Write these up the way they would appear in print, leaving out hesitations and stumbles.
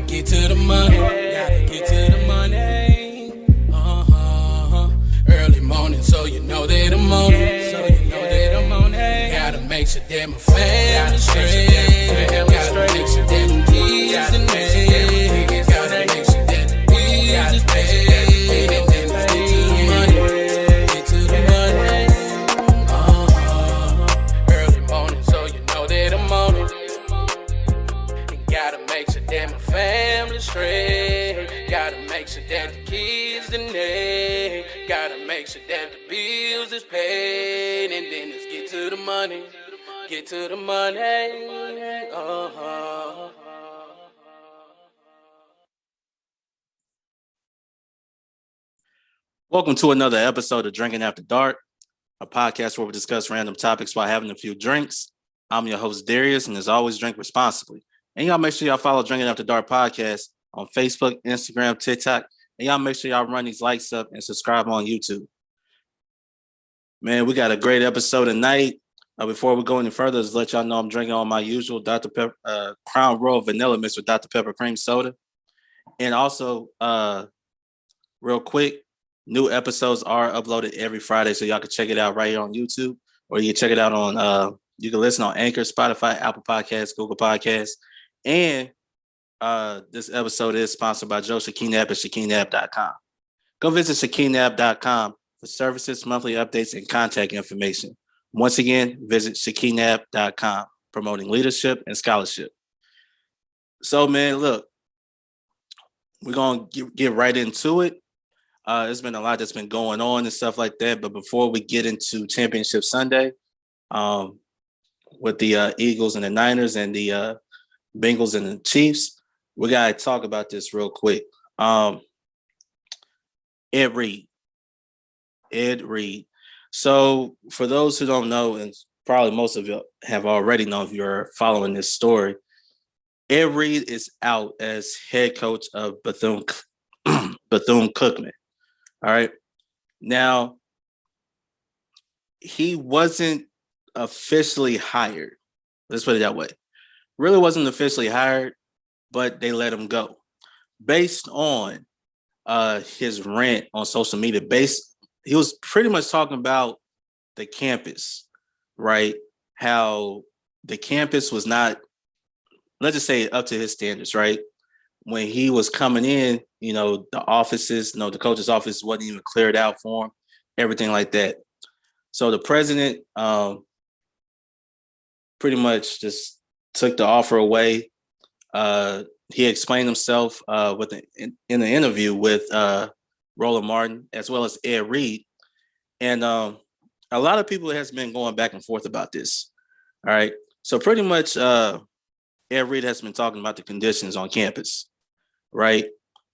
get to the money. Gotta get to the money. Early morning, so you know that I'm on it. So you know that I'm on it. Gotta make sure that my family straight. Gotta make sure that the kids in there. Gotta make sure that the bills is paid. And then let's get to the money. Get to the money. Early morning, so you know that I'm on it. And gotta make sure that my family straight. Gotta make sure that the kids in there. Gotta make sure that the bills is paid. And then let's get to the money. Get to the money. Welcome to another episode of Drinking After Dark, a podcast where we discuss random topics while having a few drinks. I'm your host, Darius, and as always, drink responsibly. And y'all make sure y'all follow Drinking After Dark podcast on Facebook, Instagram, TikTok, and y'all make sure y'all run these likes up and subscribe on YouTube. Man, we got a great episode tonight. Before we go any further, just let y'all know I'm drinking on my usual Dr. Pepper Crown Royal Vanilla mixed with Dr. Pepper cream soda. And also, real quick, new episodes are uploaded every Friday, so y'all can check it out right here on YouTube, or you can check it out on, you can listen on Anchor, Spotify, Apple Podcasts, Google Podcasts. And this episode is sponsored by Joe Shakeenab at ShakeenApp.com. Go visit ShakeenApp.com for services, monthly updates, and contact information. Once again, visit ShakeenApp.com, promoting leadership and scholarship. So, man, look, we're going to get right into it. There's been a lot that's been going on and stuff like that. But before we get into Championship Sunday with the Eagles and the Niners and the Bengals and the Chiefs, we got to talk about this real quick. Ed Reed. So for those who don't know, and probably most of you have already known if you're following this story, Ed Reed is out as head coach of Bethune-Cookman. All right. Now, he wasn't officially hired. Let's put it that way. Really wasn't officially hired, but they let him go based on his rant on social media. He was pretty much talking about the campus, right? How the campus was not, let's just say, up to his standards, right? When he was coming in, you know, the offices, the coach's office wasn't even cleared out for him, everything like that. So the president pretty much just took the offer away. He explained himself in the interview with Roland Martin, as well as Ed Reed. And a lot of people has been going back and forth about this. All right. So pretty much Ed Reed has been talking about the conditions on campus, right?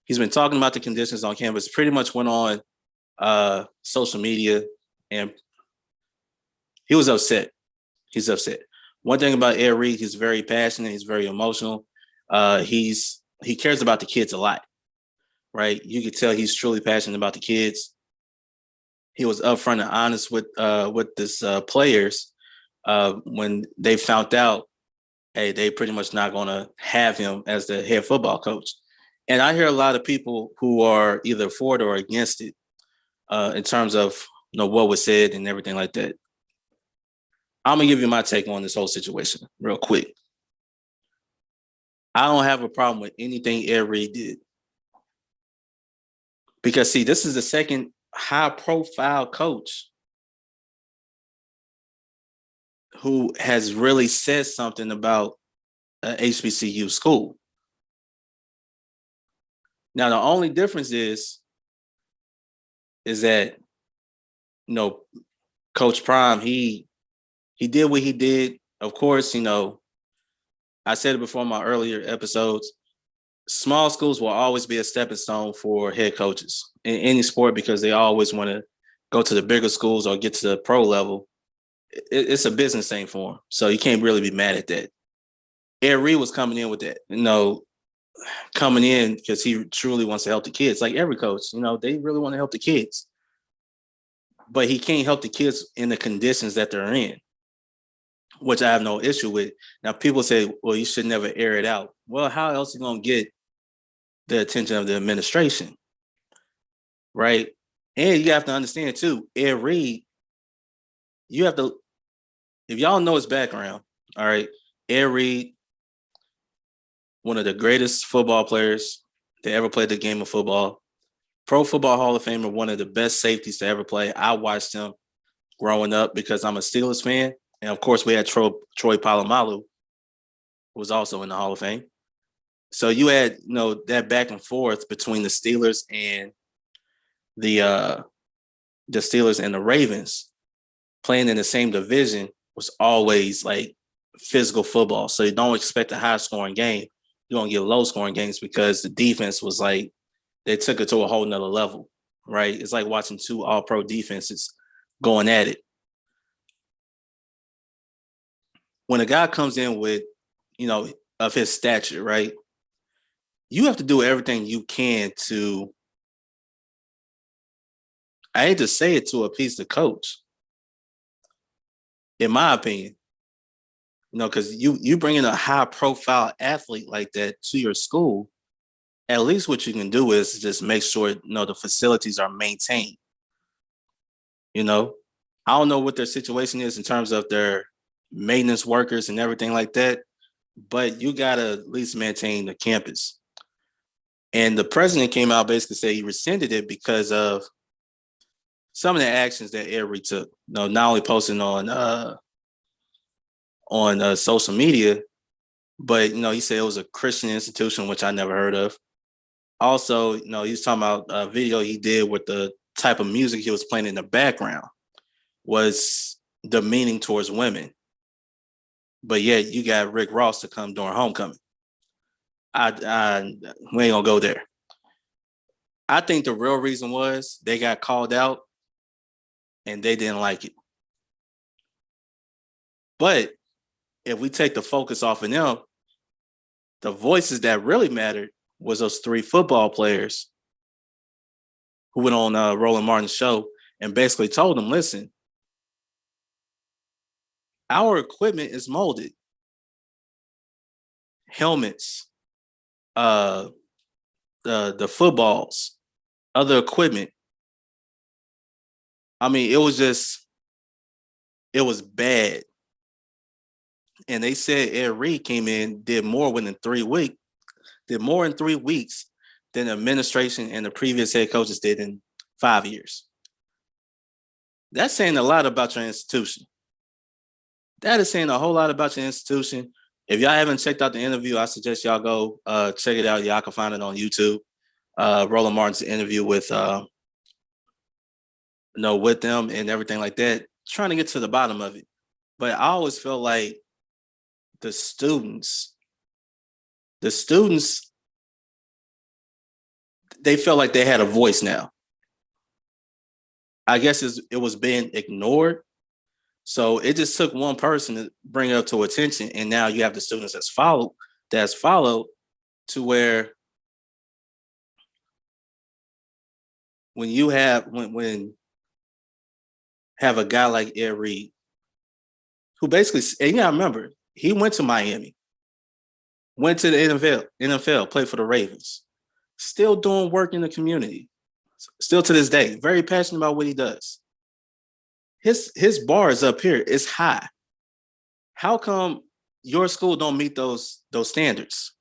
He's been talking about the conditions on campus, pretty much went on social media, and he was upset. He's upset. One thing about Ed Reed, he's very passionate. He's very emotional. He cares about the kids a lot, right? You could tell he's truly passionate about the kids. He was upfront and honest with this players when they found out, hey, they pretty much not going to have him as the head football coach. And I hear a lot of people who are either for it or against it in terms of what was said and everything like that. I'm going to give you my take on this whole situation real quick. I don't have a problem with anything Ed Reed did. Because, see, this is the second high-profile coach who has really said something about an HBCU school. Now, the only difference is that, Coach Prime, he did what he did. Of course, I said it before in my earlier episodes, small schools will always be a stepping stone for head coaches in any sport because they always want to go to the bigger schools or get to the pro level. It's a business thing for them. So you can't really be mad at that. Ed Reed was coming in with that, coming in because he truly wants to help the kids. Like every coach, they really want to help the kids. But he can't help the kids in the conditions that they're in, which I have no issue with. Now, people say, well, you should never air it out. Well, how else are you going to get the attention of the administration, right? And you have to understand too, Ed Reed, you have to, if y'all know his background, all right, Ed Reed, one of the greatest football players to ever play the game of football, Pro Football Hall of Famer, one of the best safeties to ever play. I watched him growing up because I'm a Steelers fan. And of course, we had Troy Polamalu, who was also in the Hall of Fame. So you had, that back and forth between the Steelers and the Steelers and the Ravens playing in the same division was always like physical football. So you don't expect a high scoring game. You're going to get low scoring games because the defense was like, they took it to a whole nother level, right? It's like watching two all-pro defenses going at it. When a guy comes in with, of his stature, right? You have to do everything you can to, I hate to say it, to appease the coach, in my opinion. Because you bring in a high-profile athlete like that to your school, at least what you can do is just make sure, the facilities are maintained. I don't know what their situation is in terms of their maintenance workers and everything like that, but you got to at least maintain the campus. And the president came out basically said he rescinded it because of some of the actions that Ed Reed took. Not only posting on social media, but he said it was a Christian institution, which I never heard of. Also, he was talking about a video he did with the type of music he was playing in the background was demeaning towards women. But yet you got Rick Ross to come during homecoming. We ain't gonna go there. I think the real reason was they got called out and they didn't like it. But if we take the focus off of them, the voices that really mattered was those three football players who went on Roland Martin's show and basically told them, listen, our equipment is molded. Helmets, the footballs, other equipment. I mean, it was bad. And they said Ed Reed came in, did more in 3 weeks than the administration and the previous head coaches did in 5 years. That's saying a lot about your institution. That is saying a whole lot about your institution. If y'all haven't checked out the interview, I suggest y'all go check it out. Y'all can find it on YouTube. Roland Martin's interview with with them and everything like that, trying to get to the bottom of it. But I always felt like the students, they felt like they had a voice now. I guess it was being ignored. So it just took one person to bring it up to attention. And now you have the students that's followed to where when you have have a guy like Ed Reed, who basically, and I remember, he went to Miami, went to the NFL, played for the Ravens, still doing work in the community, still to this day, very passionate about what he does. His bar is up here, it's high. How come your school don't meet those standards?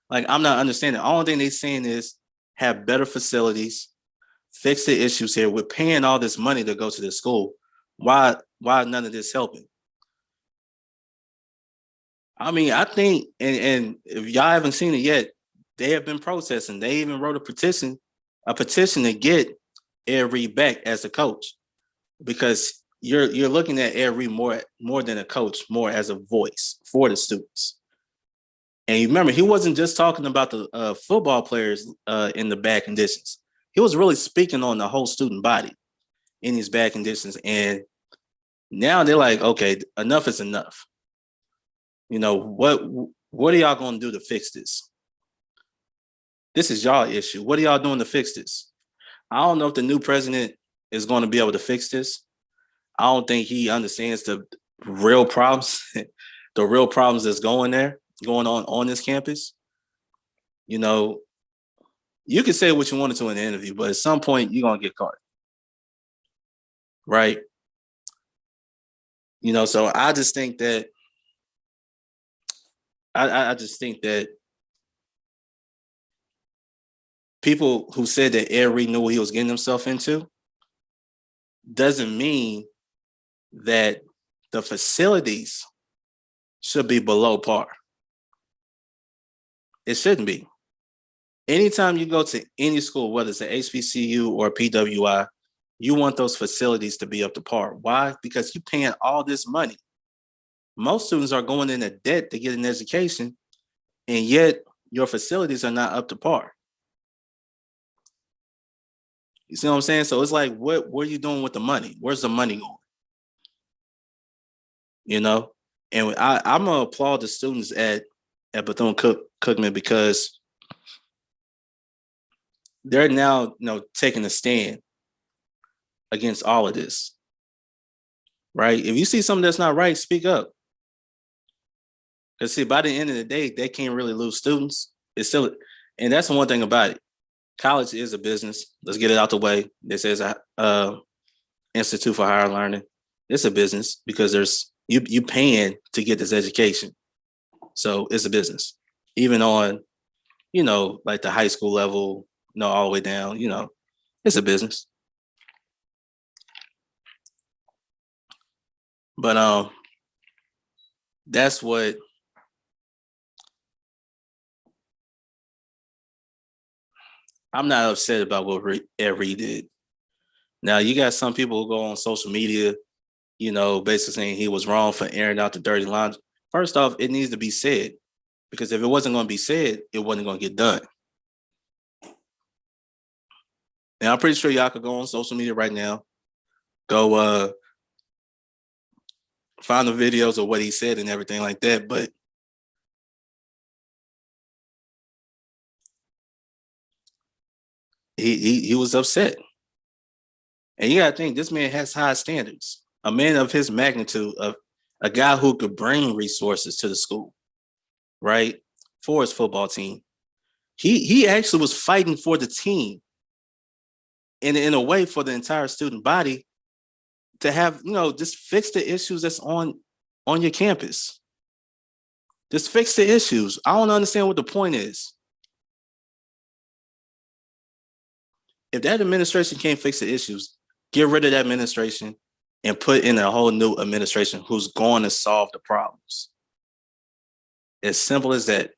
Like, I'm not understanding. The only thing they're saying is have better facilities, fix the issues here. We're paying all this money to go to this school. Why none of this helping? I mean, I think, and if y'all haven't seen it yet, they have been protesting. They even wrote a petition to get Ed Reed back as a coach, because you're looking at Ed Reed more than a coach, more as a voice for the students. And you remember, he wasn't just talking about the football players in the bad conditions. He was really speaking on the whole student body in these bad conditions. And now they're like, okay, enough is enough. What are y'all going to do to fix this? This is y'all issue. What are y'all doing to fix this? I don't know if the new president is going to be able to fix this. I don't think he understands the real problems, the real problems that's going on this campus. you can say what you wanted to in the interview, but at some point you're gonna get caught. Right. So I just think that I just think that people who said that Ed Reed knew what he was getting himself into doesn't mean that the facilities should be below par. It shouldn't be. Anytime you go to any school, whether it's an HBCU or a PWI, you want those facilities to be up to par. Why? Because you're paying all this money. Most students are going into debt to get an education, and yet your facilities are not up to par. You see what I'm saying? So it's like, what are you doing with the money? Where's the money going? And I'm gonna applaud the students at Bethune-Cookman because they're now, taking a stand against all of this. Right? If you see something that's not right, speak up. Because see, by the end of the day, they can't really lose students. It's still, and that's the one thing about it. College is a business. Let's get it out the way. This is a Institute for Higher Learning. It's a business because there's you paying to get this education. So it's a business. Even on, like the high school level, all the way down, it's a business. But that's what I'm not upset about what Ed Reed did. Now you got some people who go on social media, basically saying he was wrong for airing out the dirty laundry. First off, it needs to be said, because if it wasn't going to be said, it wasn't going to get done. And I'm pretty sure y'all could go on social media right now, go find the videos of what he said and everything like that. But he was upset. And you got to think, this man has high standards. A man of his magnitude, of a guy who could bring resources to the school, right, for his football team. He actually was fighting for the team, in a way, for the entire student body to have, just fix the issues that's on your campus. Just fix the issues. I don't understand what the point is. If that administration can't fix the issues, get rid of that administration and put in a whole new administration who's going to solve the problems. As simple as that.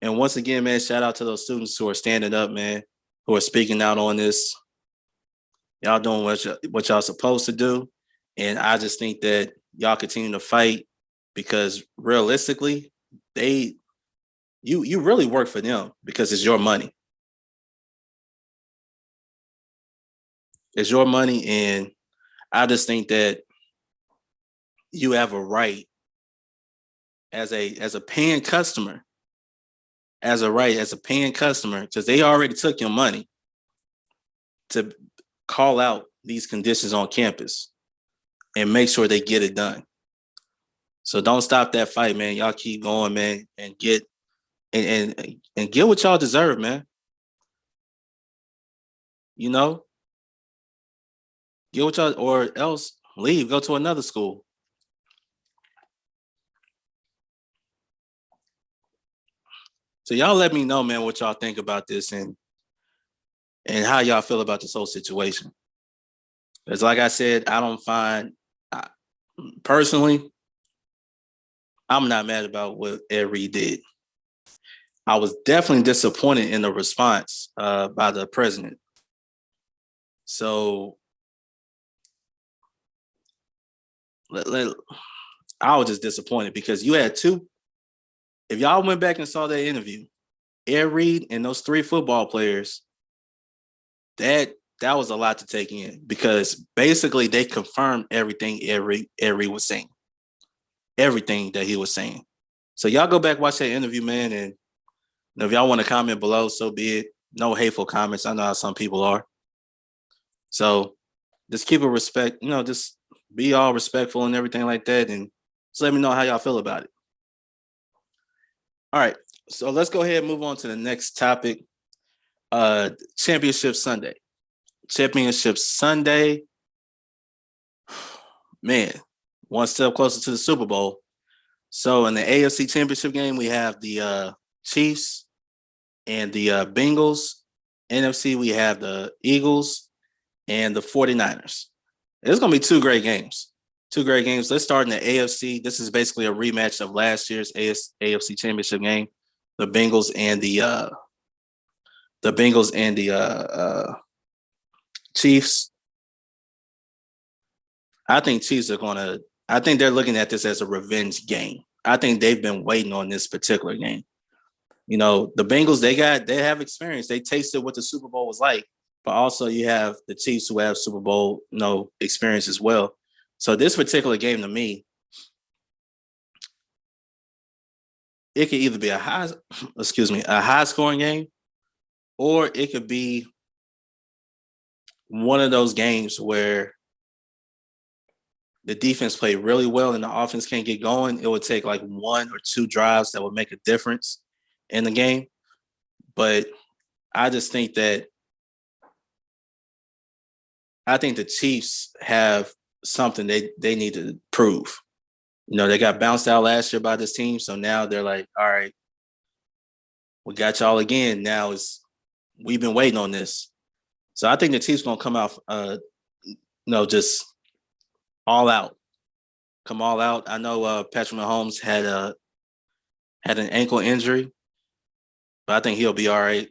And once again, man, shout out to those students who are standing up, man, who are speaking out on this. Y'all doing what y'all supposed to do. And I just think that y'all continue to fight, because realistically, you really work for them because it's your money. It's your money, and I just think that you have a right as a paying customer, because they already took your money, to call out these conditions on campus and make sure they get it done. So don't stop that fight, man. Y'all keep going, man, and get and get what y'all deserve, man. Get what y'all, or else leave, go to another school. So y'all let me know, man, what y'all think about this and how y'all feel about this whole situation. Because like I said, personally, I'm not mad about what Ed Reed did. I was definitely disappointed in the response by the president. So I was just disappointed, because you had two. If y'all went back and saw that interview, Ed Reed and those three football players, that was a lot to take in, because basically they confirmed everything Ed Reed was saying. Everything that he was saying. So y'all go back, watch that interview, man, and if y'all want to comment below, so be it. No hateful comments. I know how some people are. So just keep it respect, just be all respectful and everything like that, and just let me know how y'all feel about it. All right. So let's go ahead and move on to the next topic. Championship Sunday. Championship Sunday. Man, one step closer to the Super Bowl. So in the AFC Championship game, we have the Chiefs and the Bengals. NFC, we have the Eagles and the 49ers. It's going to be two great games. Two great games. Let's start in the AFC. This is basically a rematch of last year's AFC Championship game. The Bengals and the Chiefs. I think they're looking at this as a revenge game. I think they've been waiting on this particular game. You know, the Bengals, they have experience. They tasted what the Super Bowl was like, but also you have the Chiefs who have Super Bowl, experience as well. So this particular game to me, it could either be a high scoring game, or it could be one of those games where the defense played really well and the offense can't get going. It would take like one or two drives that would make a difference in the game. But I just think that the Chiefs have something they need to prove. They got bounced out last year by this team. So now they're like, all right, we got y'all again. Now we've been waiting on this. So I think the Chiefs going to come out, just all out. Come all out. I know Patrick Mahomes had an ankle injury, but I think he'll be all right.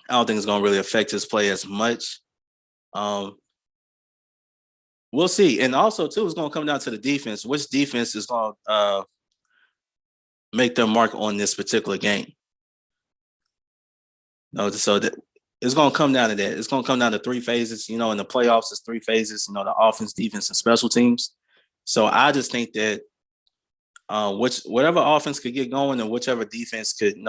I don't think it's going to really affect his play as much. We'll see. And also, too, it's going to come down to the defense. Which defense is going to make their mark on this particular game? So that it's going to come down to that. It's going to come down to three phases. In the playoffs, it's three phases, the offense, defense, and special teams. So I just think that whatever offense could get going and whichever defense could,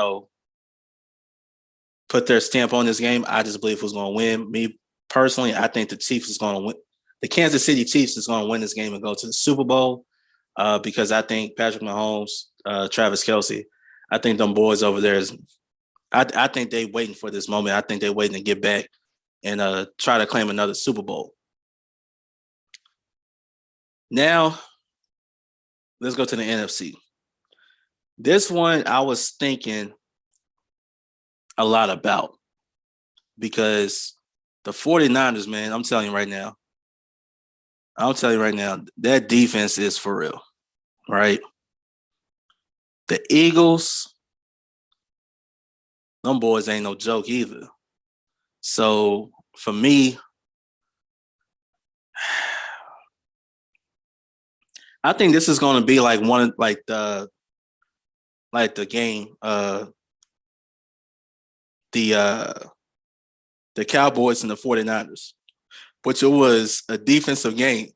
put their stamp on this game, I just believe who's going to win. Me personally, I think the Chiefs is going to win. The Kansas City Chiefs is going to win this game and go to the Super Bowl because I think Patrick Mahomes, Travis Kelce, I think them boys over there I think they waiting for this moment. I think they're waiting to get back and try to claim another Super Bowl. Now, let's go to the NFC. This one I was thinking a lot about because the 49ers, man, I'm telling you right now, that defense is for real, right? The Eagles, them boys ain't no joke either. So for me, I think this is going to be like the game, the Cowboys and the 49ers, which it was a defensive game,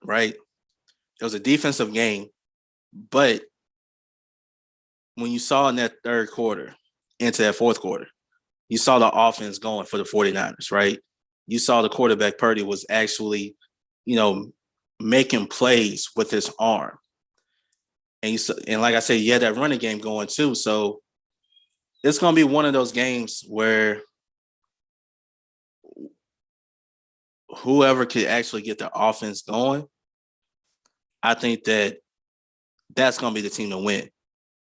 right? It was a defensive game, but when you saw in that third quarter into that fourth quarter, you saw the offense going for the 49ers, right? You saw the quarterback Purdy was actually, making plays with his arm. And like I said, you had that running game going too. So it's going to be one of those games where whoever could actually get the offense going, I think that's going to be the team to win.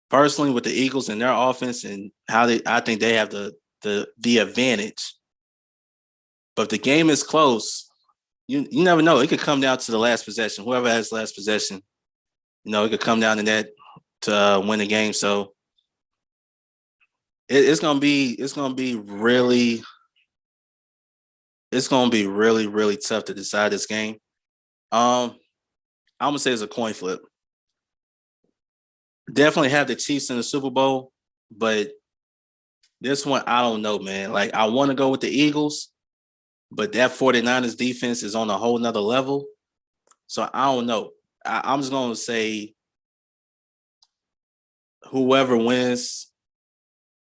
Personally, with the Eagles and their offense and I think they have the advantage. But if the game is close, you never know. It could come down to the last possession. Whoever has last possession, it could come down to that to win the game. So it's gonna be really really tough to decide this game. I'm gonna say it's a coin flip. Definitely have the Chiefs in the Super Bowl, but this one I don't know, man. Like I want to go with the Eagles, but that 49ers defense is on a whole nother level. So I don't know. I'm just gonna say whoever wins,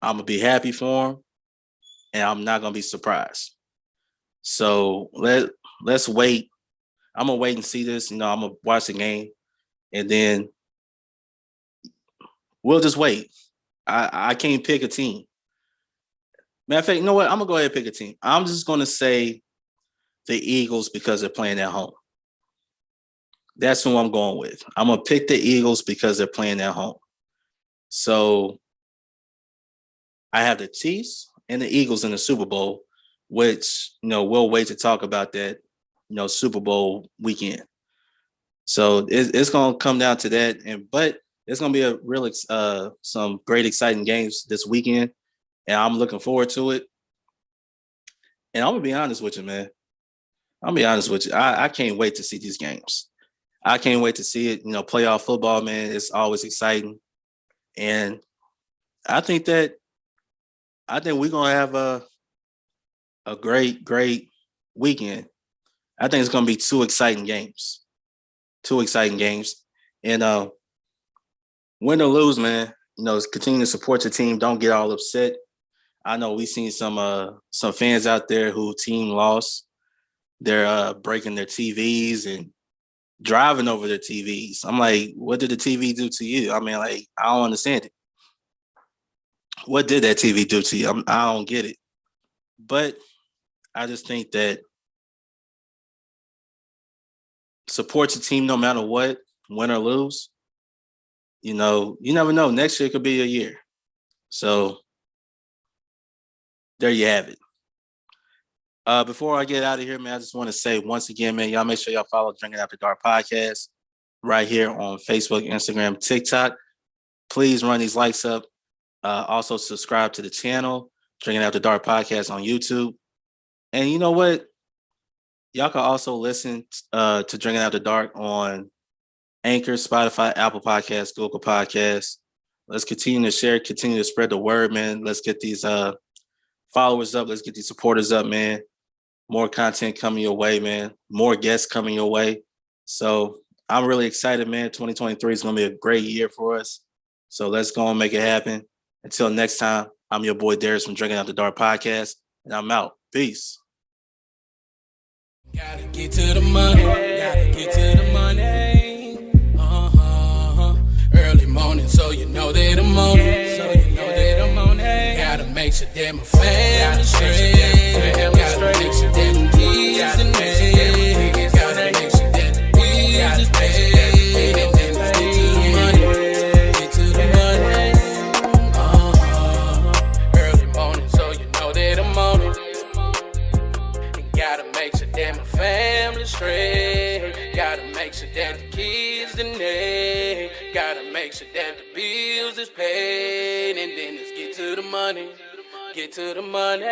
I'm gonna be happy for them, and I'm not gonna be surprised. So let's wait. I'm gonna wait and see this. I'm gonna watch the game, and then we'll just wait. I can't pick a team. Matter of fact, you know what? I'm gonna go ahead and pick a team. I'm just gonna say the Eagles because they're playing at home. That's who I'm going with. I'm gonna pick the Eagles because they're playing at home. So I have the Chiefs and the Eagles in the Super Bowl, which we'll wait to talk about that, Super Bowl weekend. So it's gonna come down to that, but it's gonna be a real some great exciting games this weekend, and I'm looking forward to it. And I'm gonna be honest with you, man. I'll be honest with you. I can't wait to see these games. I can't wait to see it. Playoff football, man, it's always exciting. And I think we're gonna have a great weekend. I think it's gonna be two exciting games. And win or lose, man, continue to support your team. Don't get all upset. I know we've seen some fans out there who team lost. They're breaking their TVs and driving over their TVs. I'm like, what did the TV do to you? I mean, like, I don't understand it. What did that TV do to you? I don't get it. But I just think that support your team no matter what, win or lose. You never know. Next year could be a year. So there you have it. Before I get out of here, man, I just want to say once again, man, y'all make sure y'all follow Drinking After Dark podcast right here on Facebook, Instagram, TikTok. Please run these likes up. Also subscribe to the channel, Drinking After Dark podcast on YouTube. And you know what? Y'all can also listen to Drinking After Dark on Anchor, Spotify, Apple Podcasts, Google Podcasts. Let's continue to share, continue to spread the word, man. Let's get these followers up. Let's get these supporters up, man. More content coming your way, man. More guests coming your way. So I'm really excited, man. 2023 is going to be a great year for us. So let's go and make it happen. Until next time, I'm your boy Darius from Drinking After Dark podcast, and I'm out. Peace. Gotta get to the money. Gotta get to the money. Early morning, so you know that I'm on it. Gotta make sure that my family straight. Gotta make sure that the kids and me. Gotta make sure that the bills is paid. And then let's get to the money. Get to the money. Early morning, so you know that I'm on it. And gotta make sure that my family straight. Gotta make sure that the kids and me. Gotta make sure that the bills is paid. And then let's get to the money. Get to the money.